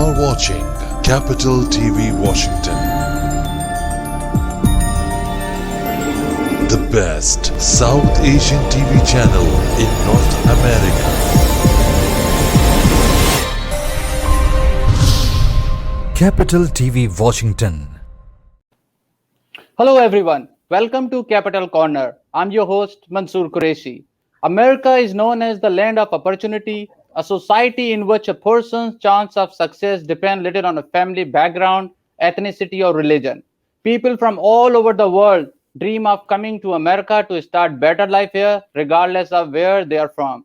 are watching Capital TV Washington, the best South Asian TV channel in North America. Capital TV Washington. Hello everyone, welcome to Capital Corner. I'm your host Mansoor Qureshi. America is known as the land of opportunity, a society in which a person's chance of success depend little on a family background, ethnicity or religion. People from all over the world dream of coming to America to start better life here regardless of where they are from.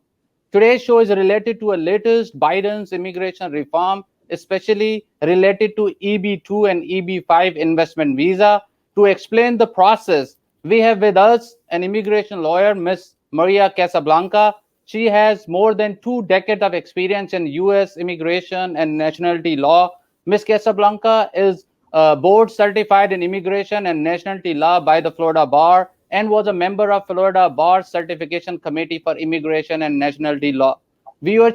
Today's show is related to a latest Biden's immigration reform, especially related to EB2 and EB5 investment visa. To explain the process, we have with us an immigration lawyer, Ms. Maria Casablanca. She has more than 2 decades of experience in U.S. immigration and nationality law. Ms. Casablanca is board certified in immigration and nationality law by the Florida Bar and was a member of Florida Bar Certification Committee for Immigration and Nationality Law.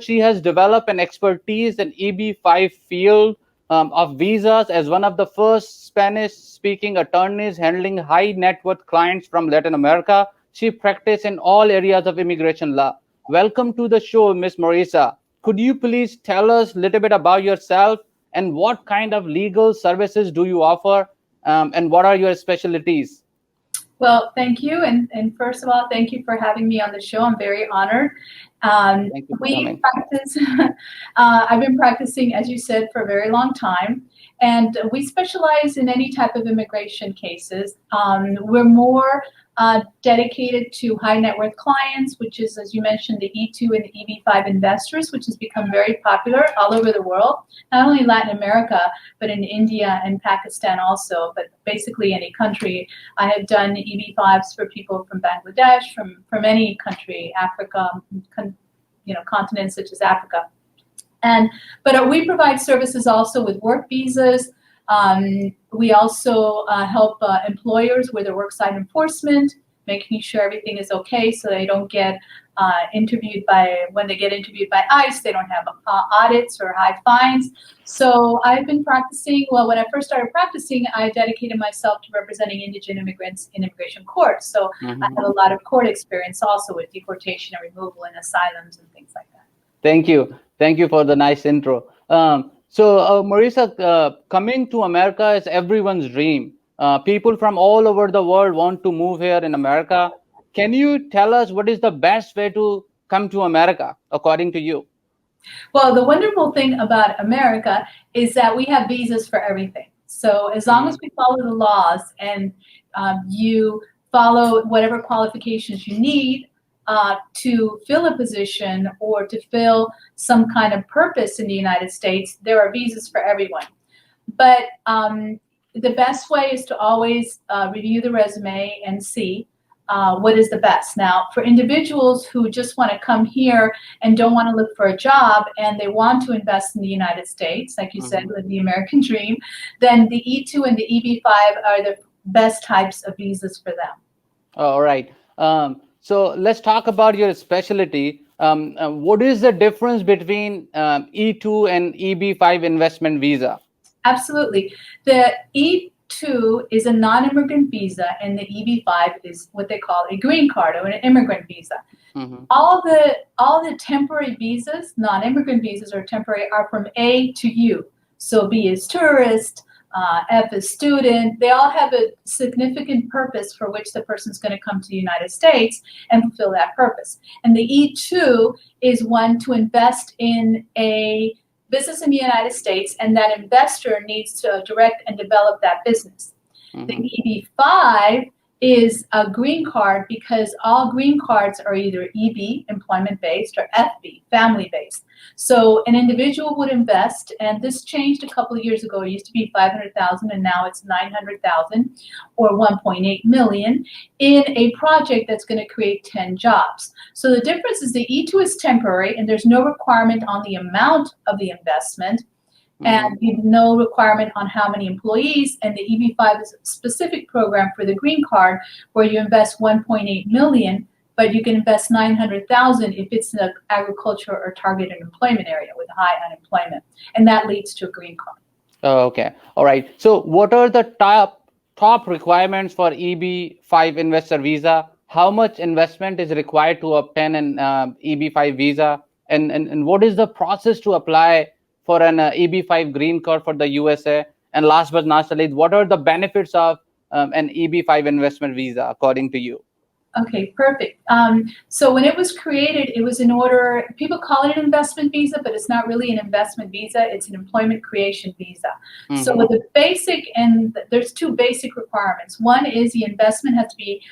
She has developed an expertise in EB5 field of visas as one of the first Spanish-speaking attorneys handling high net worth clients from Latin America. She practiced in all areas of immigration law. Welcome to the show, Ms. Marisa. Could you please tell us a little bit about yourself and what kind of legal services do you offer and what are your specialties? Well, thank you. And first of all, thank you for having me on the show. I'm very honored. Thank you for We coming. practice, I've been practicing, as you said, for a very long time. And we specialize in any type of immigration cases. We're more dedicated to high net worth clients, which is, as you mentioned, the E2 and the EB5 investors, which has become very popular all over the world, not only Latin America, but in India and Pakistan also, but basically any country. I have done EB5s for people from Bangladesh, from any country, Africa, continents such as Africa. But we provide services also with work visas. We also help employers with their worksite enforcement, making sure everything is okay so they don't get when they get interviewed by ICE, they don't have audits or high fines. So I've been practicing, when I first started practicing, I dedicated myself to representing indigent immigrants in immigration courts. So I have a lot of court experience also with deportation and removal and asylums and things like that. Thank you. Thank you for the nice intro. Marisa, coming to America is everyone's dream. People from all over the world want to move here in America. Can you tell us what is the best way to come to America, according to you? Well, the wonderful thing about America is that we have visas for everything. So as long as we follow the laws and you follow whatever qualifications you need to fill a position or to fill some kind of purpose in the United States, there are visas for everyone. But the best way is to always review the resume and see what is the best. Now, for individuals who just want to come here and don't want to look for a job and they want to invest in the United States, like you said, live the American dream, then the E2 and the EB5 are the best types of visas for them. All right. So let's talk about your specialty. What is the difference between E2 and EB5 investment visa? Absolutely. The E2 is a non-immigrant visa, and the EB5 is what they call a green card or an immigrant visa. All the temporary visas, non-immigrant visas or temporary, are from A to U. So B is tourist, F is student. They all have a significant purpose for which the person's going to come to the United States and fulfill that purpose. And the E2 is one to invest in a business in the United States, and that investor needs to direct and develop that business. The EB5 is a green card because all green cards are either EB, employment-based, or FB, family-based. So an individual would invest, and this changed a couple of years ago. It used to be $500,000, and now it's $900,000 or $1.8 million in a project that's going to create 10 jobs. So the difference is the E2 is temporary, and there's no requirement on the amount of the investment. And no requirement on how many employees, and the EB5 is a specific program for the green card where you invest $1.8 million but you can invest 900,000 if it's in an agriculture or targeted employment area with high unemployment, and that leads to a green card. Oh, okay. All right. So what are the top requirements for EB5 investor visa? How much investment is required to obtain an EB5 visa? And what is the process to apply for an EB5 green card for the USA? And last but not least, what are the benefits of an EB5 investment visa according to you? Okay, perfect. So when it was created, it was in order, people call it an investment visa, but it's not really an investment visa, it's an employment creation visa. Mm-hmm. So the basic, and there's two basic requirements. One is the investment has to be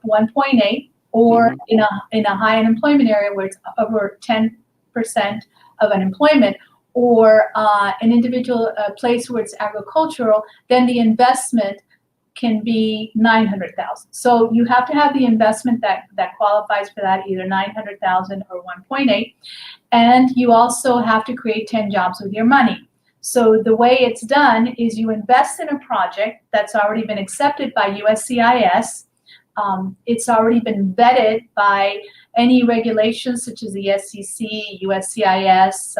1.8 or mm-hmm. in a high unemployment area where it's over 10% of unemployment, or an individual place where it's agricultural, then the investment can be 900,000. So you have to have the investment that qualifies for that, either 900,000 or 1.8, and you also have to create 10 jobs with your money. So the way it's done is you invest in a project that's already been accepted by USCIS. It's already been vetted by any regulations such as the SEC, USCIS,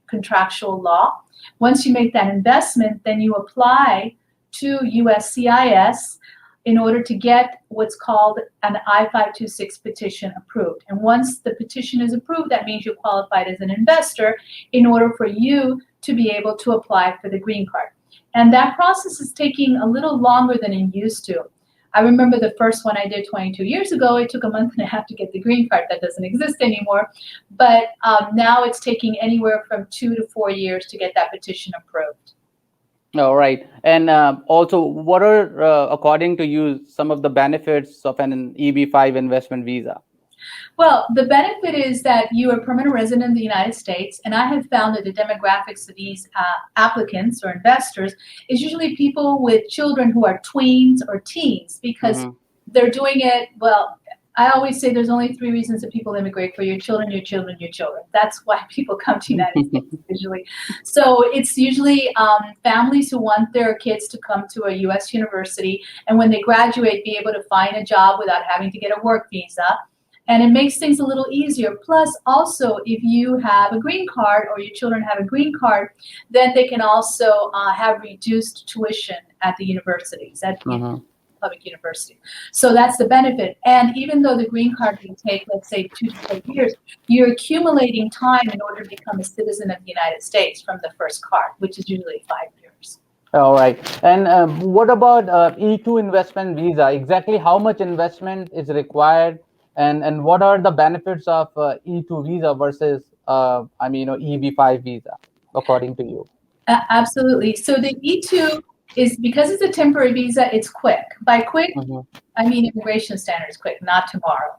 contractual law. Once you make that investment, then you apply to USCIS in order to get what's called an I-526 petition approved. And once the petition is approved, that means you're qualified as an investor in order for you to be able to apply for the green card. And that process is taking a little longer than it used to. I remember the first one I did 22 years ago, it took a month and a half to get the green card. That doesn't exist anymore. But now it's taking anywhere from 2 to 4 years to get that petition approved. All right. And also, what are, according to you, some of the benefits of an EB5 investment visa? Well, the benefit is that you are a permanent resident of the United States, and I have found that the demographics of these applicants or investors is usually people with children who are tweens or teens, because they're doing it, well, I always say there's only 3 reasons that people immigrate: for your children, your children, your children. That's why people come to the United States usually. So it's usually families who want their kids to come to a U.S. university, and when they graduate, be able to find a job without having to get a work visa. And it makes things a little easier. Plus, also, if you have a green card or your children have a green card, then they can also have reduced tuition at the universities, at public university. So that's the benefit. And even though the green card can take, let's say, 2 to 4 years, you're accumulating time in order to become a citizen of the United States from the first card, which is usually 5 years. All right. And what about E2 investment visa? Exactly how much investment is required? And what are the benefits of E2 visa versus, EB5 visa, according to you? Absolutely. So the E2 is, because it's a temporary visa, it's quick. By quick, I mean immigration standards quick, not tomorrow.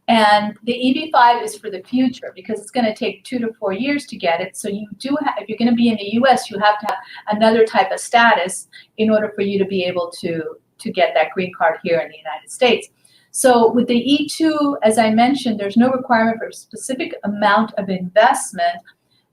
And the EB5 is for the future, because it's going to take 2 to 4 years to get it. So you do have, if you're going to be in the U.S., you have to have another type of status in order for you to be able to get that green card here in the United States. So with the E2, as I mentioned, there's no requirement for a specific amount of investment,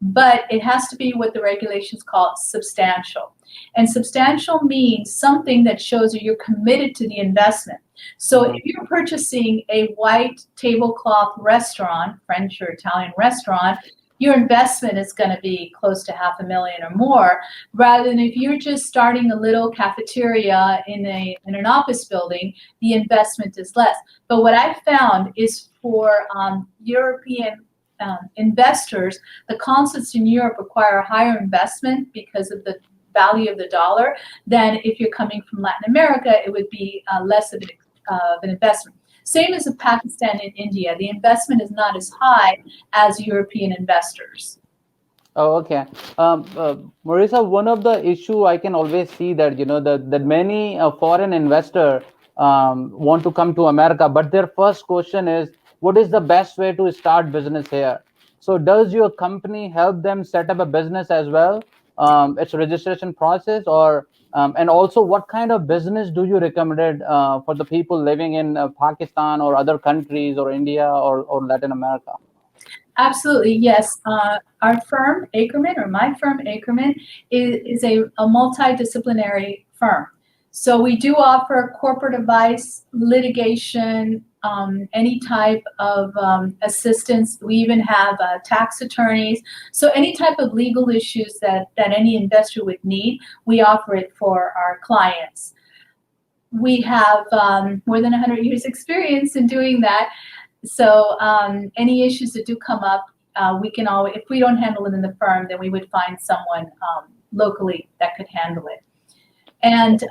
but it has to be what the regulations call substantial. And substantial means something that shows that you're committed to the investment. So if you're purchasing a white tablecloth restaurant, French or Italian restaurant, your investment is going to be close to $500,000 or more, rather than if you're just starting a little cafeteria in an office building, the investment is less. But what I found is for European investors, the consulates in Europe require a higher investment because of the value of the dollar than if you're coming from Latin America. It would be less of an investment. Same as in Pakistan and India, the investment is not as high as European investors. Oh, okay. Marisa, one of the issue I can always see that, that many foreign investor want to come to America, but their first question is, what is the best way to start business here? So does your company help them set up a business as well? Its registration process, or and also what kind of business do you recommend for the people living in Pakistan or other countries or India or Latin America? Absolutely, yes. Our firm, Akerman, or my firm, Akerman, is a multidisciplinary firm. So we do offer corporate advice, litigation, any type of assistance. We even have tax attorneys. So any type of legal issues that any investor would need, we offer it for our clients. We have more than 100 years experience in doing that. So any issues that do come up, we can always, if we don't handle it in the firm, then we would find someone locally that could handle it. And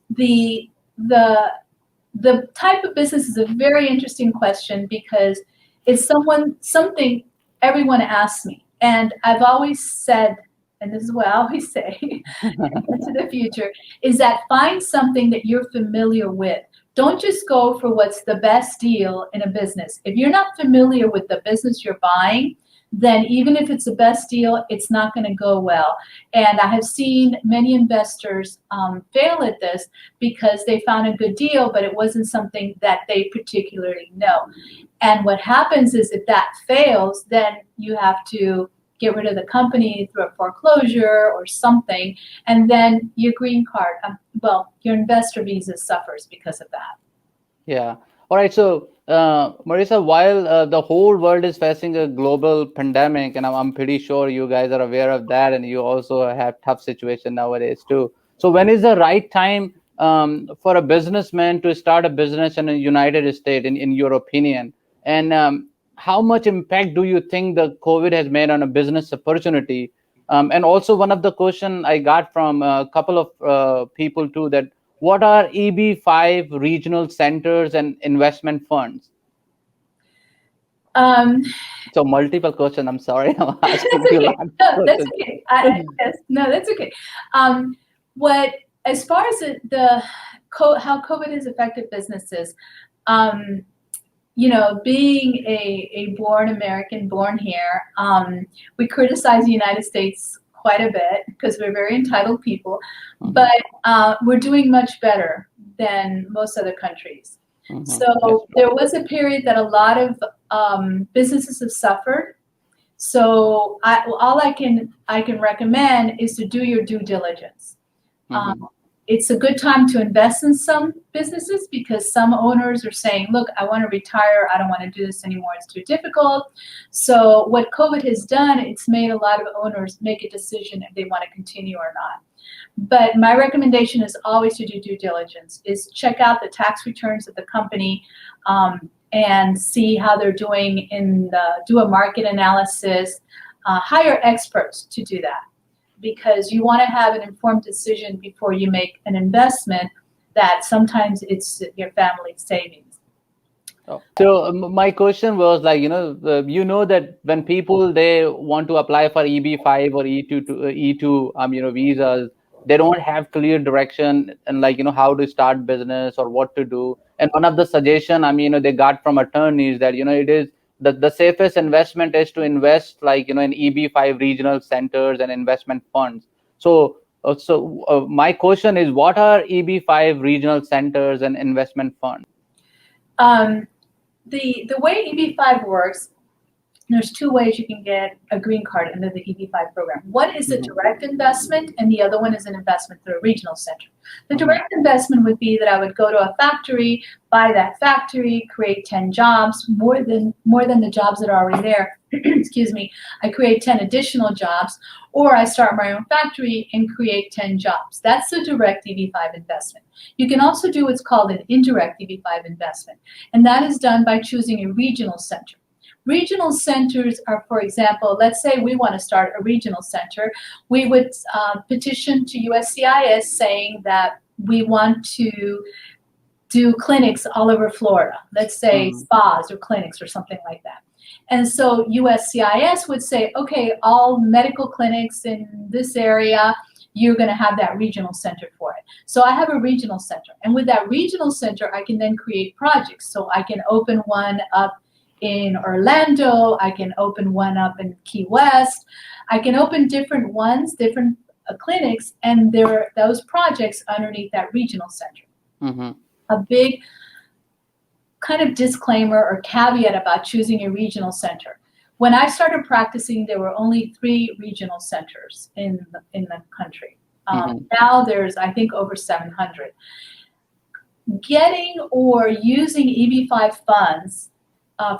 the type of business is a very interesting question, because it's something everyone asks me. And I've always said, and this is what I always say into the future, is that find something that you're familiar with. Don't just go for what's the best deal in a business. If you're not familiar with the business you're buying, then even if it's the best deal, it's not going to go well. And I have seen many investors fail at this because they found a good deal, but it wasn't something that they particularly know. And what happens is, if that fails, then you have to get rid of the company through a foreclosure or something, and then your green card, your investor visa suffers because of that. Yeah. All right. So, Marisa, while the whole world is facing a global pandemic, and I'm pretty sure you guys are aware of that, and you also have tough situation nowadays too. So, when is the right time for a businessman to start a business in the United States, in your opinion? And how much impact do you think the COVID has made on a business opportunity? And also, one of the question I got from a couple of people too, that what are EB5 regional centers and investment funds? So multiple questions. I'm sorry, I'm asking that's you okay. lots No, of that's questions. okay. No, that's okay. As far as how COVID has affected businesses, being a born American, born here, we criticize the United States quite a bit because we're very entitled people, but we're doing much better than most other countries. So there was a period that a lot of businesses have suffered. So all I can recommend is to do your due diligence. It's a good time to invest in some businesses because some owners are saying, look, I want to retire. I don't want to do this anymore. It's too difficult. So what COVID has done, it's made a lot of owners make a decision if they want to continue or not. But my recommendation is always to do due diligence, is check out the tax returns of the company and see how they're doing do a market analysis, hire experts to do that. Because you want to have an informed decision before you make an investment that sometimes it's your family's savings. So my question was like, that when people, they want to apply for EB5 or E2 visas, they don't have clear direction and how to start business or what to do. And one of the suggestion, they got from attorneys that, it is the safest investment is to invest in EB5 regional centers and investment funds. So my question is, what are EB5 regional centers and investment funds? The way EB5 works, there's two ways you can get a green card under the EB5 program. One is a direct investment, and the other one is an investment through a regional center. The direct investment would be that I would go to a factory, buy that factory, create 10 jobs, more than the jobs that are already there. Excuse me. I create 10 additional jobs, or I start my own factory and create 10 jobs. That's the direct EB5 investment. You can also do what's called an indirect EB5 investment, and that is done by choosing a regional center. Regional centers are, for example, let's say we want to start a regional center. We would petition to USCIS saying that we want to do clinics all over Florida, let's say spas or clinics or something like that. And so USCIS would say, okay, all medical clinics in this area, you're going to have that regional center for it. So I have a regional center. And with that regional center, I can then create projects. So I can open one up in Orlando, I can open one up in Key West, I can open different ones, different clinics, and there are those projects underneath that regional center. A big kind of disclaimer or caveat about choosing a regional center. When I started practicing, there were only 3 regional centers in the country. Now there's, I think, over 700. getting or using EB5 funds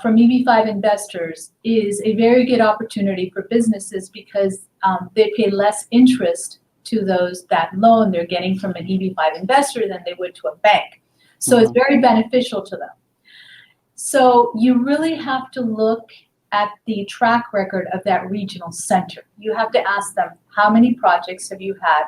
from EB5 investors is a very good opportunity for businesses because they pay less interest to that loan they're getting from an EB5 investor than they would to a bank. So it's very beneficial to them. So you really have to look at the track record of that regional center. You have to ask them, how many projects have you had?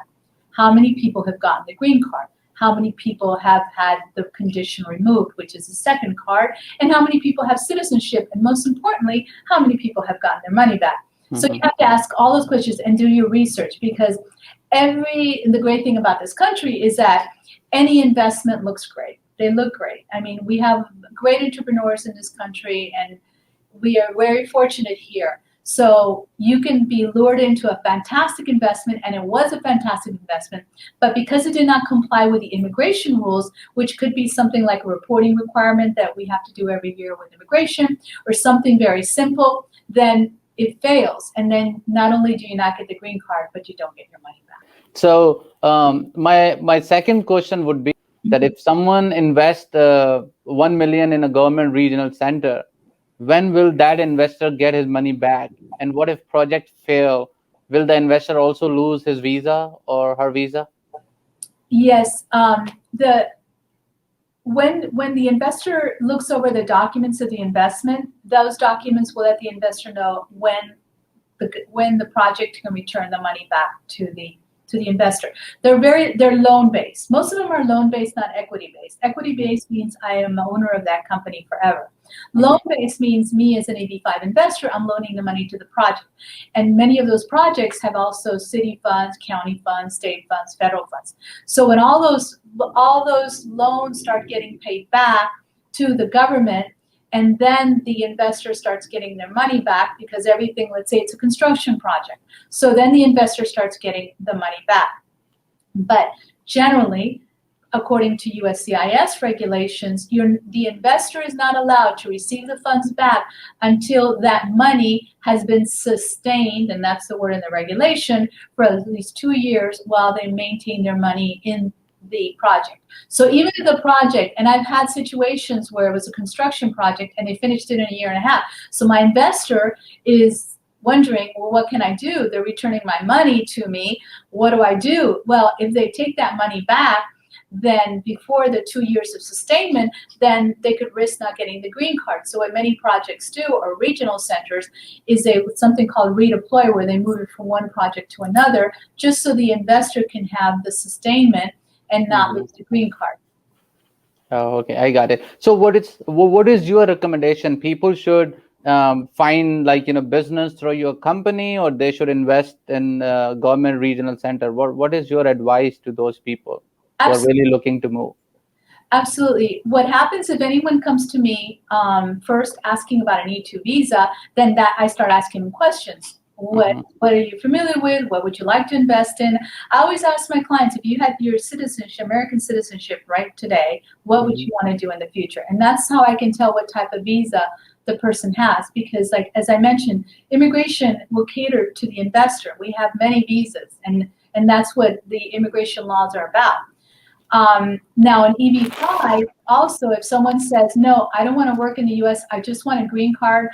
How many people have gotten the green card? How many people have had the condition removed, which is the second card? And how many people have citizenship? And most importantly, how many people have gotten their money back? So you have to ask all those questions and do your research, because the great thing about this country is that any investment looks great. They look great. I mean, we have great entrepreneurs in this country, and we are very fortunate here. So you can be lured into a fantastic investment, and it was a fantastic investment, but because it did not comply with the immigration rules, which could be something like a reporting requirement that we have to do every year with immigration, or something very simple, then it fails. And then not only do you not get the green card, but you don't get your money back. So my second question would be that if someone invests 1 million in a government regional center, when will that investor get his money back? And what if project fail? Will the investor also lose his visa or her visa? Yes. When the investor looks over the documents of the investment, those documents will let the investor know when the project can return the money back to the investor. They're loan based. Most of them are loan based, not equity based. Equity based means I am the owner of that company forever. Loan based means me as an EB5 investor, I'm loaning the money to the project. And many of those projects have also city funds, county funds, state funds, federal funds. So when all those loans start getting paid back to the government, and then the investor starts getting their money back, because everything, let's say it's a construction project. So then the investor starts getting the money back. But generally, according to USCIS regulations, the investor is not allowed to receive the funds back until that money has been sustained, and that's the word in the regulation, for at least 2 years while they maintain their money in the project. So even if the project, and I've had situations where it was a construction project and they finished it in 1.5 years. So my investor is wondering, well, what can I do? They're returning my money to me. What do I do? Well, if they take that money back, then before the 2 years of sustainment, then they could risk not getting the green card. So what many projects do, or regional centers, is something called redeploy, where they move it from one project to another, just so the investor can have the sustainment and not lose the green card. Oh, okay, I got it. So what is your recommendation? People should find business through your company, or they should invest in government regional center? What is your advice to those people who are really looking to move? Absolutely. What happens if anyone comes to me first asking about an E2 visa, then I start asking them questions. What are you familiar with? What would you like to invest in? I always ask my clients, if you had your citizenship, American citizenship right today, what would you want to do in the future? And that's how I can tell what type of visa the person has, because as I mentioned, immigration will cater to the investor. We have many visas, and that's what the immigration laws are about. Now in EB5, also, if someone says, no, I don't want to work in the US, I just want a green card,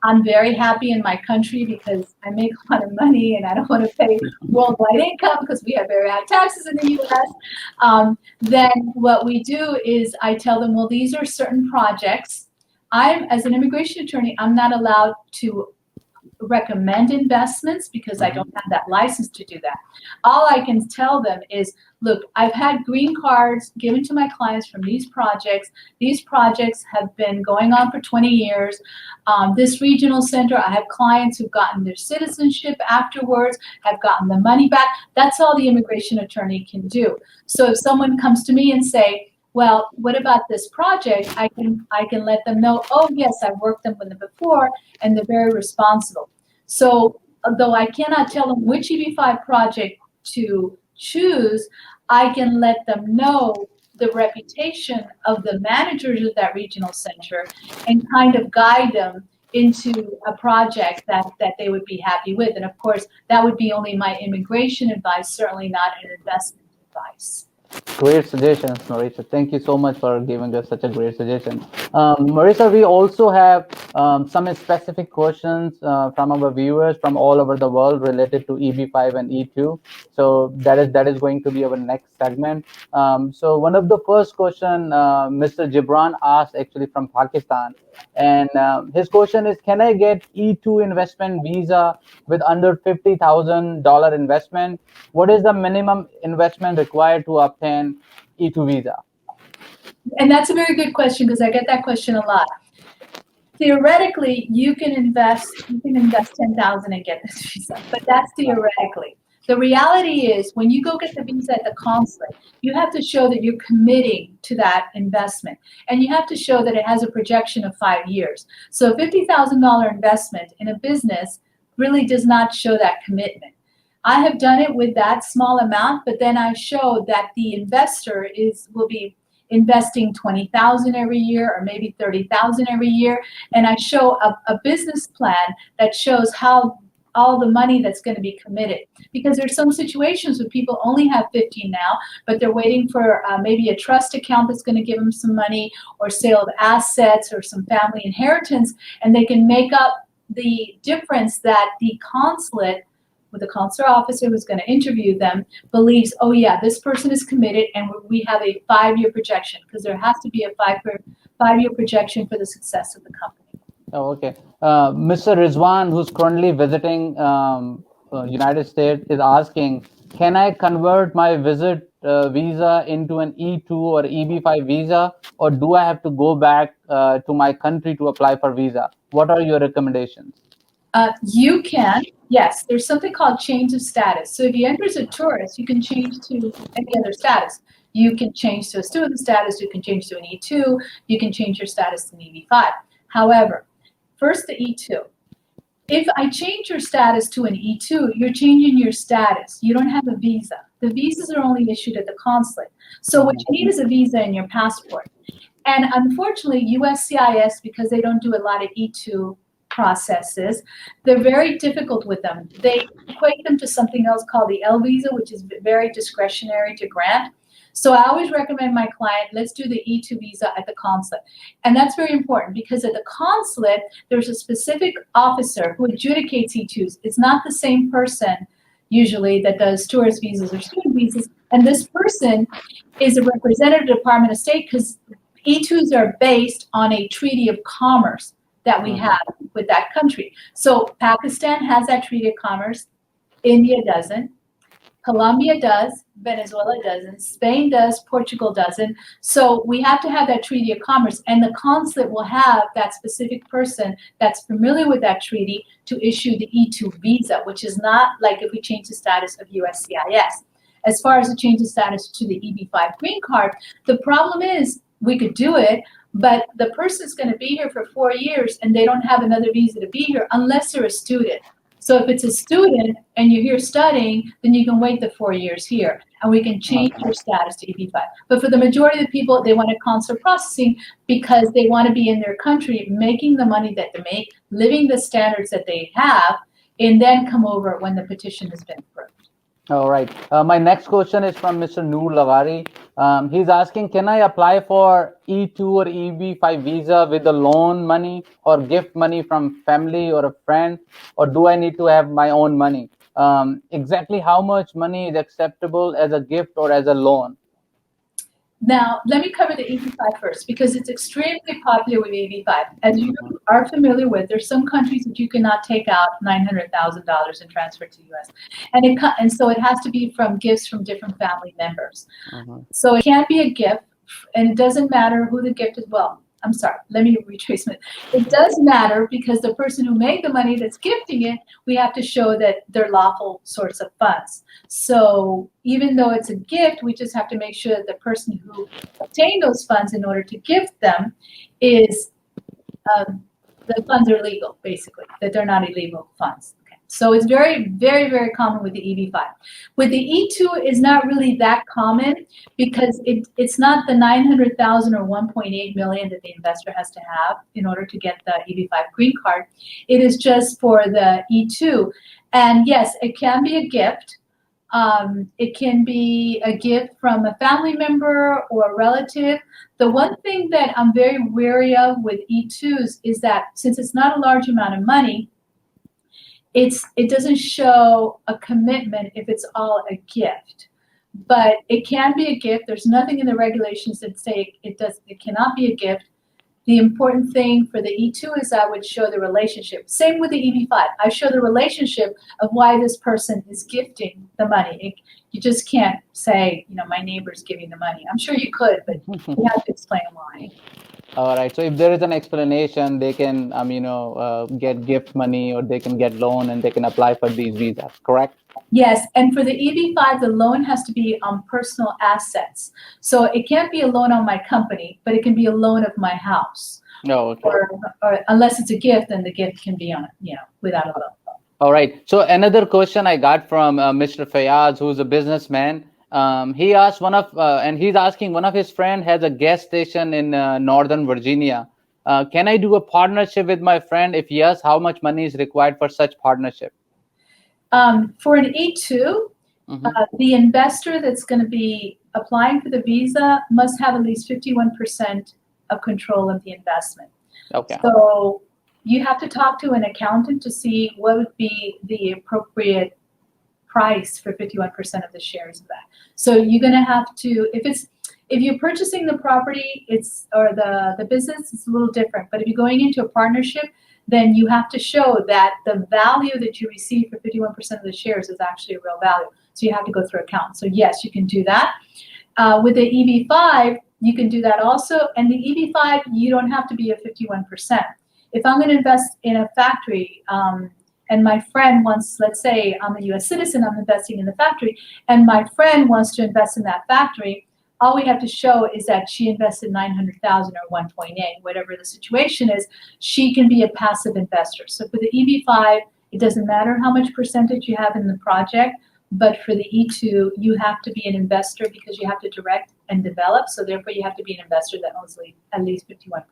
I'm very happy in my country because I make a lot of money and I don't want to pay worldwide income because we have very high taxes in the US, then what we do is I tell them, well, these are certain projects. As an immigration attorney, I'm not allowed to recommend investments because I don't have that license to do that. All I can tell them is, look, I've had green cards given to my clients from these projects. These projects have been going on for 20 years. This regional center, I have clients who've gotten their citizenship afterwards, have gotten the money back. That's all the immigration attorney can do. So if someone comes to me and say, well, what about this project? I can let them know, oh, yes, I've worked with them before, and they're very responsible. So though I cannot tell them which EB5 project to choose, I can let them know the reputation of the managers of that regional center and kind of guide them into a project that they would be happy with. And of course, that would be only my immigration advice, certainly not an investment advice. Great suggestions, Marisa. Thank you so much for giving us such a great suggestion. Marisa, we also have some specific questions from our viewers from all over the world related to EB5 and E2. So that is going to be our next segment. So one of the first question Mr. Gibran asked actually from Pakistan, and his question is, can I get E2 investment visa with under $50,000 investment? What is the minimum investment required to obtain E2 visa? And that's a very good question because I get that question a lot. Theoretically, you can invest 10,000 and get this visa, but that's theoretically. The reality is when you go get the visa at the consulate, you have to show that you're committing to that investment. And you have to show that it has a projection of 5 years. So a $50,000 investment in a business really does not show that commitment. I have done it with that small amount, but then I show that the investor will be investing 20,000 every year or maybe 30,000 every year. And I show a business plan that shows how all the money that's going to be committed. Because there's some situations where people only have 50 now, but they're waiting for maybe a trust account that's going to give them some money, or sale of assets, or some family inheritance, and they can make up the difference that the consulate, with the consular officer who's going to interview them, believes, oh yeah, this person is committed, and we have a 5-year projection, because there has to be a 5-year projection for the success of the company. Oh, okay. Mr. Rizwan, who's currently visiting United States, is asking, can I convert my visit visa into an E2 or EB5 visa, or do I have to go back to my country to apply for visa? What are your recommendations? You can, yes, there's something called change of status. So if you enter as a tourist, you can change to any other status. You can change to a student status, you can change to an E2, you can change your status to an EB5. However, first the E2. If I change your status to an E2, you're changing your status. You don't have a visa. The visas are only issued at the consulate. So what you need is a visa and your passport. And unfortunately, USCIS, because they don't do a lot of E2 processes, they're very difficult with them. They equate them to something else called the L visa, which is very discretionary to grant. So I always recommend my client, let's do the E2 visa at the consulate. And that's very important, because at the consulate, there's a specific officer who adjudicates E2s. It's not the same person usually that does tourist visas or student visas. And this person is a representative of the Department of State, because E2s are based on a treaty of commerce that we have with that country. So Pakistan has that treaty of commerce. India doesn't. Colombia does. Venezuela doesn't. Spain does. Portugal doesn't. So we have to have that treaty of commerce, and the consulate will have that specific person that's familiar with that treaty to issue the E2 visa, which is not like if we change the status of USCIS. As far as the change of status to the EB5 green card, the problem is we could do it, but the person's going to be here for 4 years and they don't have another visa to be here unless they're a student. So if it's a student and you're here studying, then you can wait the 4 years here and we can change your status to EB5. But for the majority of the people, they want a consular processing because they want to be in their country, making the money that they make, living the standards that they have, and then come over when the petition has been approved. All right. My next question is from Mr. Noor Lawari. He's asking, can I apply for E2 or EB5 visa with the loan money or gift money from family or a friend, or do I need to have my own money? Exactly how much money is acceptable as a gift or as a loan? Now, let me cover the EB5 first, because it's extremely popular with EB5. As you are familiar with, there's some countries that you cannot take out $900,000 and transfer to US. And so it has to be from gifts from different family members. So it can't be a gift, and it doesn't matter who the gift is. Well, I'm sorry, let me retrace it. It does matter, because the person who made the money that's gifting it, we have to show that they're lawful source of funds. So even though it's a gift, we just have to make sure that the person who obtained those funds in order to gift them is, the funds are legal, basically, that they're not illegal funds. So it's very, very, very common with the EB5. With the E2, it's not really that common, because it's not the 900,000 or 1.8 million that the investor has to have in order to get the EB5 green card. It is just for the E2. And yes, it can be a gift. It can be a gift from a family member or a relative. The one thing that I'm very wary of with E2s is that since it's not a large amount of money, it doesn't show a commitment if it's all a gift. But it can be a gift. There's nothing in the regulations that say it cannot be a gift. The important thing for the E2 is I would show the relationship. Same with the EB5. I show the relationship of why this person is gifting the money. You just can't say, my neighbor's giving the money. I'm sure you could, but you have to explain why. All right. So if there is an explanation, they can, get gift money, or they can get loan, and they can apply for these visas. Correct? Yes, and for the EB5, the loan has to be on personal assets. So it can't be a loan on my company, but it can be a loan of my house. No. Okay. Or unless it's a gift, then the gift can be on, without a loan. All right. So another question I got from Mr. Fayaz, who's a businessman. He asked and he's asking, one of his friend has a gas station in Northern Virginia. Can I do a partnership with my friend? If yes, how much money is required for such partnership? For an E2, the investor that's going to be applying for the visa must have at least 51% of control of the investment. Okay. So you have to talk to an accountant to see what would be the appropriate price for 51% of the shares of that. So you're going to have to, if you're purchasing the property, or the business, it's a little different. But if you're going into a partnership, then you have to show that the value that you receive for 51% of the shares is actually a real value. So you have to go through account. So yes, you can do that. With the EB5, you can do that also. And the EB5, you don't have to be a 51%. If I'm going to invest in a factory, and my friend wants, let's say I'm a US citizen, I'm investing in the factory, and my friend wants to invest in that factory, all we have to show is that she invested $900,000 or 1.8, whatever the situation is, she can be a passive investor. So for the EB5, it doesn't matter how much percentage you have in the project, but for the E2, you have to be an investor because you have to direct and develop. So therefore, you have to be an investor that owns at least 51%.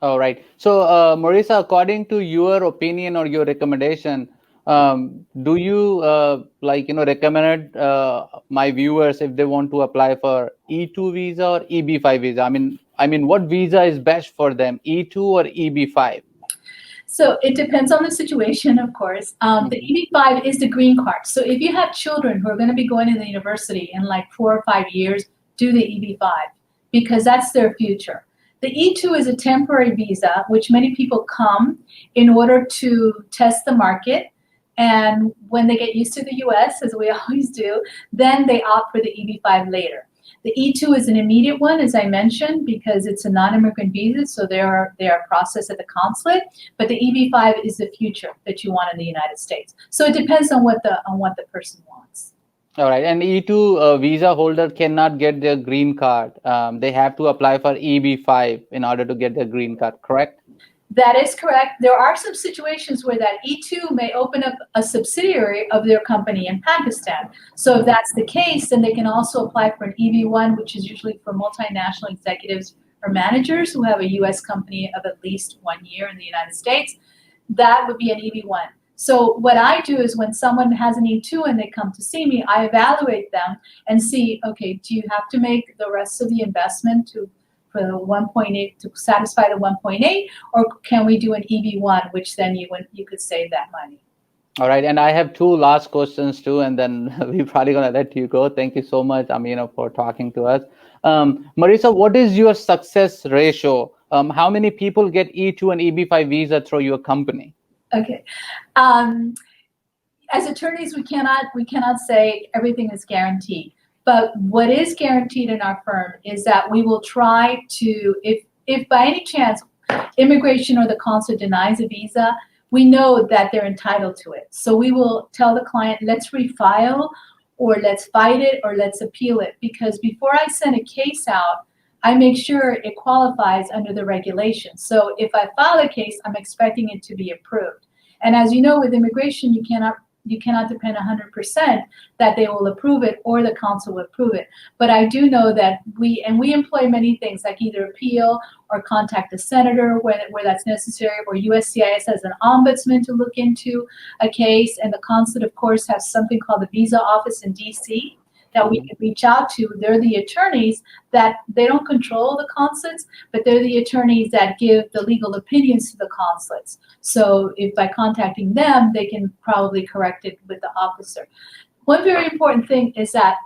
All right. So, Marisa, according to your opinion or your recommendation, do you recommend my viewers, if they want to apply for E2 visa or EB5 visa? I mean, what visa is best for them, E2 or EB5? So it depends on the situation, of course. The EB5 is the green card. So if you have children who are going to be going to the university in like 4 or 5 years, do the EB5 because that's their future. The E2 is a temporary visa, which many people come in order to test the market. And when they get used to the US, as we always do, then they opt for the EB5 later. The E2 is an immediate one, as I mentioned, because it's a non-immigrant visa, so they are processed at the consulate. But the EB5 is the future that you want in the United States. So it depends on what the person wants. All right, and E2 visa holder cannot get their green card. They have to apply for EB5 in order to get their green card, correct? That is correct. There are some situations where that E2 may open up a subsidiary of their company in Pakistan. So if that's the case, then they can also apply for an EB1, which is usually for multinational executives or managers who have a US company of at least 1 year in the United States. That would be an EB1. So what I do is when someone has an E2 and they come to see me, I evaluate them and see, okay, do you have to make the rest of the investment for the 1.8 to satisfy the 1.8, or can we do an EB1, which then you could save that money? All right, and I have 2 last questions too, and then we're probably gonna let you go. Thank you so much, for talking to us. Marisa, what is your success ratio? How many people get E2 and EB5 visa through your company? Okay. As attorneys, we cannot say everything is guaranteed. But what is guaranteed in our firm is that we will try to, if by any chance immigration or the consulate denies a visa, we know that they're entitled to it. So we will tell the client, let's refile, or let's fight it, or let's appeal it. Because before I send a case out, I make sure it qualifies under the regulations. So if I file a case, I'm expecting it to be approved. And as you know, with immigration, you cannot you cannot depend 100% that they will approve it or the council will approve it. But I do know that we employ many things like either appeal or contact the senator where that's necessary, or USCIS has an ombudsman to look into a case, and the consulate, of course, has something called the visa office in DC that we can reach out to. They're the attorneys that they don't control the consulates, but they're the attorneys that give the legal opinions to the consulates. So if by contacting them, they can probably correct it with the officer. One very important thing is that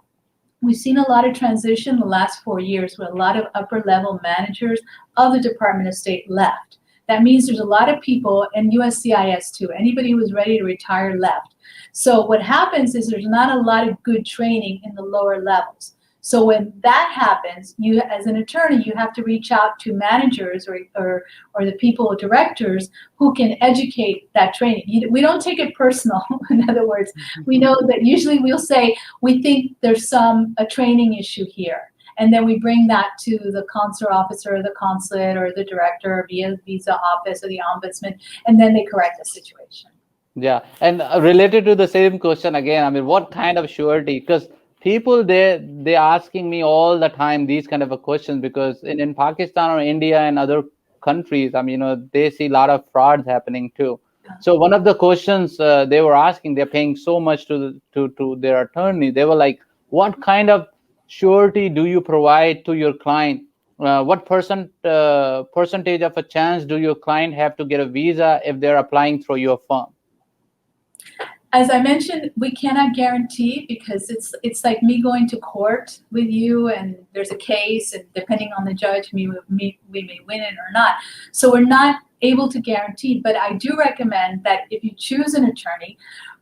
we've seen a lot of transition in the last 4 years where a lot of upper level managers of the Department of State left. That means there's a lot of people, and USCIS too, anybody who was ready to retire left. So what happens is there's not a lot of good training in the lower levels. So when that happens, you as an attorney, you have to reach out to managers or the people, directors who can educate that training. We don't take it personal. In other words, we know that usually we'll say, we think there's a training issue here. And then we bring that to the consular officer or the consulate or the director via visa office or the ombudsman, and then they correct the situation. Yeah, and related to the same question again, I mean, what kind of surety? Because people they're asking me all the time these kind of a questions, because in Pakistan or India and other countries, I mean, they see a lot of frauds happening too. So one of the questions they were asking, they're paying so much to their attorney. They were like, what kind of surety do you provide to your client? What percentage of a chance do your client have to get a visa if they're applying through your firm? As I mentioned, we cannot guarantee, because it's like me going to court with you and there's a case, and depending on the judge, we may win it or not. So we're not able to guarantee, but I do recommend that if you choose an attorney,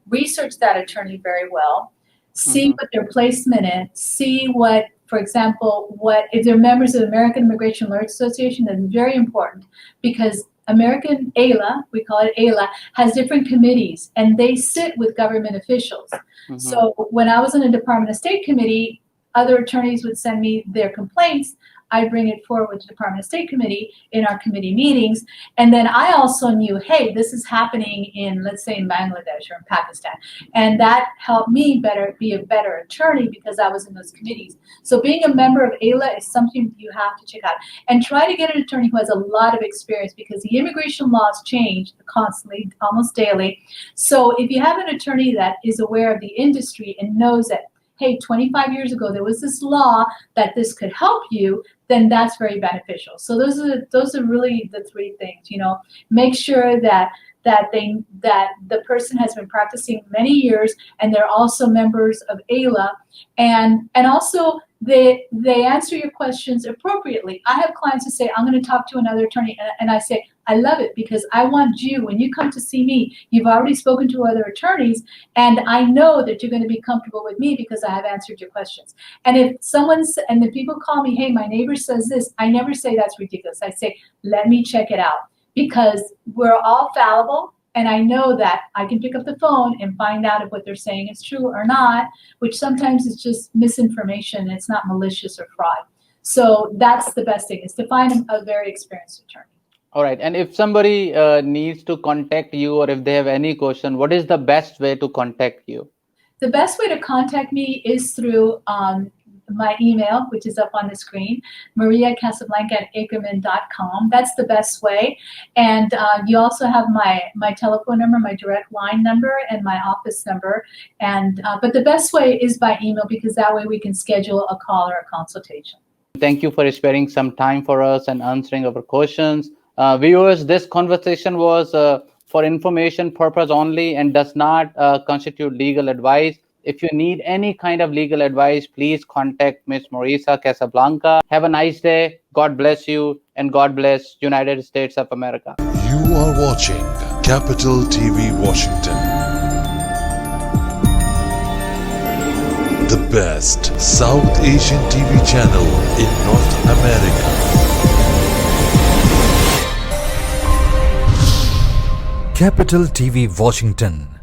research that attorney very well, see what their placement is, see what, for example, if they're members of the American Immigration Lawyers Association. That's very important, because American AILA, we call it AILA, has different committees, and they sit with government officials. So when I was in a Department of State committee, other attorneys would send me their complaints. I bring it forward with the Department of State committee in our committee meetings. And then I also knew, hey, this is happening in, let's say, in Bangladesh or in Pakistan. And that helped me be a better attorney, because I was in those committees. So being a member of AILA is something you have to check out. And try to get an attorney who has a lot of experience, because the immigration laws change constantly, almost daily. So if you have an attorney that is aware of the industry and knows that, hey, 25 years ago, there was this law that this could help you, then that's very beneficial. So those are really the three things, make sure that the person has been practicing many years, and they're also members of AILA, and also they answer your questions appropriately. I have clients who say, I'm going to talk to another attorney, and I say, I love it, because I want you, when you come to see me, you've already spoken to other attorneys, and I know that you're going to be comfortable with me because I have answered your questions. And if people call me, hey, my neighbor says this, I never say that's ridiculous. I say, let me check it out, because we're all fallible. And I know that I can pick up the phone and find out if what they're saying is true or not, which sometimes is just misinformation. It's not malicious or fraud. So that's the best thing, is to find a very experienced attorney. All right. And if somebody needs to contact you, or if they have any question, what is the best way to contact you? The best way to contact me is through my email, which is up on the screen, Maria Casablanca at Akerman.com. That's the best way. And you also have my telephone number, my direct line number, and my office number. And but the best way is by email, because that way we can schedule a call or a consultation. Thank you for sparing some time for us and answering our questions. Viewers, this conversation was for information purpose only and does not constitute legal advice. If you need any kind of legal advice, please contact Ms. Marisa Casablanca. Have a nice day. God bless you, and God bless United States of America. You are watching Capital TV Washington. The best South Asian TV channel in North America. Capital TV Washington.